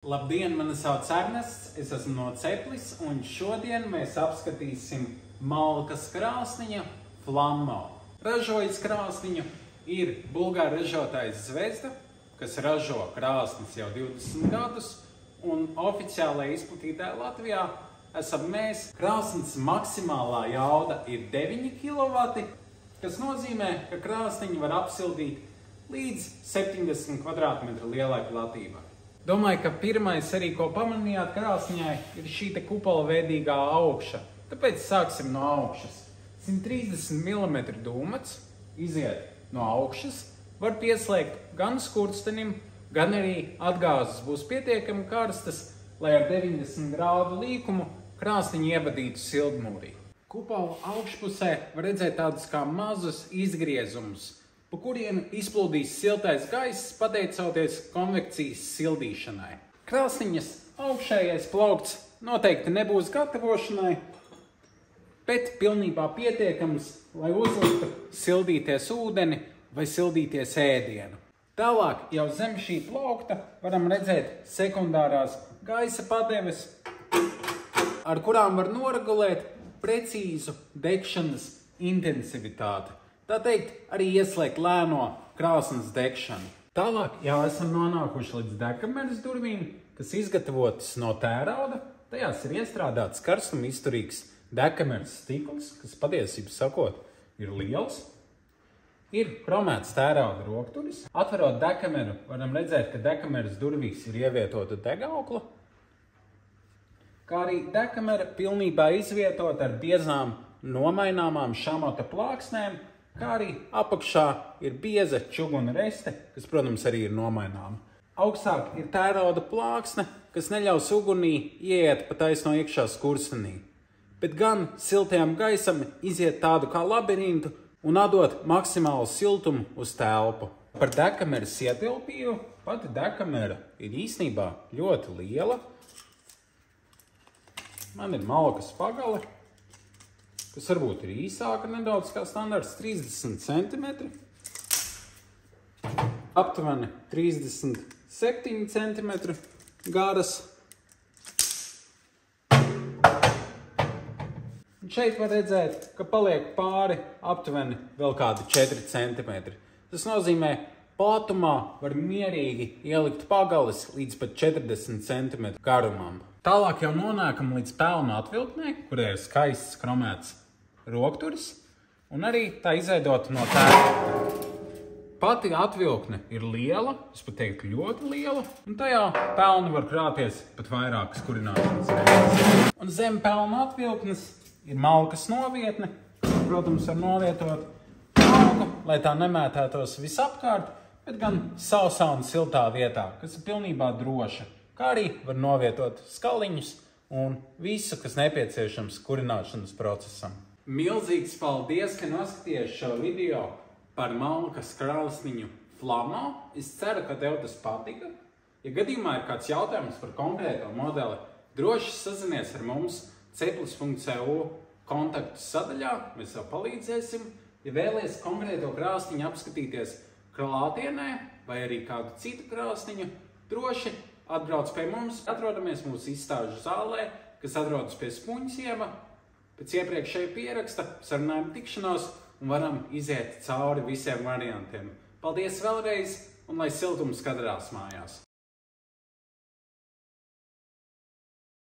Labdien, mani sauc Ernests, es esmu no Ceplis, un šodien mēs apskatīsim malkas krāsniņa Flammo. Ražojis krāsniņu ir bulgāru ražotājs Zvezda, kas ražo krāsnis jau 20 gadus, un oficiālajā izplatītāja Latvijā esam mēs. Krāsnis maksimālā jauda ir 9 kW, kas nozīmē, ka krāsniņu var apsildīt līdz 70 kvadrātmetru lielai platībai. Domāju, ka pirmais arī, ko pamanījāt krāsniņai, ir šī kupola veidīgā augša. Tāpēc sāksim no augšas. 130 mm dūmats iziet no augšas, var pieslēgt gan skurstenim, gan arī atgāzes būs pietiekami karstas, lai ar 90 grādu līkumu krāsniņu ievadītu sildmūrī. Kupola augšpusē var redzēt tādus kā mazus izgriezumus, pa kuriem izplūdīs siltais gaiss, pateicoties konvekcijas sildīšanai. Krāsniņas augšējais plaukts noteikti nebūs gatavošanai, bet pilnībā pietiekams, lai uzliktu sildīties ūdeni vai sildīties ēdienu. Tālāk jau zem šī plaukta varam redzēt sekundārās gaisa padeves, ar kurām var noregulēt precīzu degšanas intensivitāti. Tā teikt, arī ieslēgt lēno krāsnes degšanu. Tālāk jau esam nonākuši līdz degkameras durvīm, kas izgatavotas no tērauda. Tajās ir iestrādāts karstuma izturīgs degkameras stikls, kas patiesībā sakot ir liels. Ir kromēts tērauda rokturis. Atverot degkameru, varam redzēt, ka degkameras durvīs ir ievietota degaukla, kā arī degkamera pilnībā izvietota ar biezām nomaināmām šamota plāksnēm, kā arī apakšā ir bieza čuguna reste, kas, protams, arī ir nomaināma. Augstāk ir tērauda plāksne, kas neļaus ugunī ieiet pa taisno iekšā skurstenī, bet gan siltajam gaisam iziet tādu kā labirintu un atdot maksimālu siltumu uz telpu. Par degkameras ietilpību pati degkamera ir īstenībā ļoti liela. Man ir malkas pagale, kas varbūt ir īsāka nedaudz kā standarts, 30 cm, aptuveni 37 cm garas. Un šeit var redzēt, ka paliek pāri aptuveni vēl kādi 4 cm. Tas nozīmē, platumā var mierīgi ielikt pagales līdz pat 40 cm garumam. Tālāk jau nonākam līdz pelnu atvilknē, kurai ir skaists kromēts rokturis, un arī tā izveidota no tērauda. Pati atvilkne ir liela, es pat teiktu ļoti liela, un tajā pelnu var krāties pat vairākas kurināšanas reizes. Un zem pelnu atvilknes ir malkas novietne, protams, var novietot malku, lai tā nemētētos visapkārt, bet gan sausā un siltā vietā, kas ir pilnībā droša. Kā arī var novietot skaliņus un visu, kas nepieciešams kurināšanas procesam. Milzīgs paldies, ka noskaties šo video par malkas krāsniņu Flammo. Es ceru, ka tev tas patika. Ja gadījumā ir kāds jautājums par konkrēto modeli, droši sazinies ar mums ceplis.eu kontaktu sadaļā, mēs jau palīdzēsim. Ja vēlies konkrēto krāsniņu apskatīties klātienē vai arī kādu citu krāsniņu, droši atbrauc pie mums. Atrodamies mūsu izstāžu zālē, kas atrodas pie Spunģiema. Pēc iepriekšēja pieraksta sarunājuma tikšanos un varam iziet cauri visiem variantiem. Paldies vēlreiz un lai siltums kadrās mājās!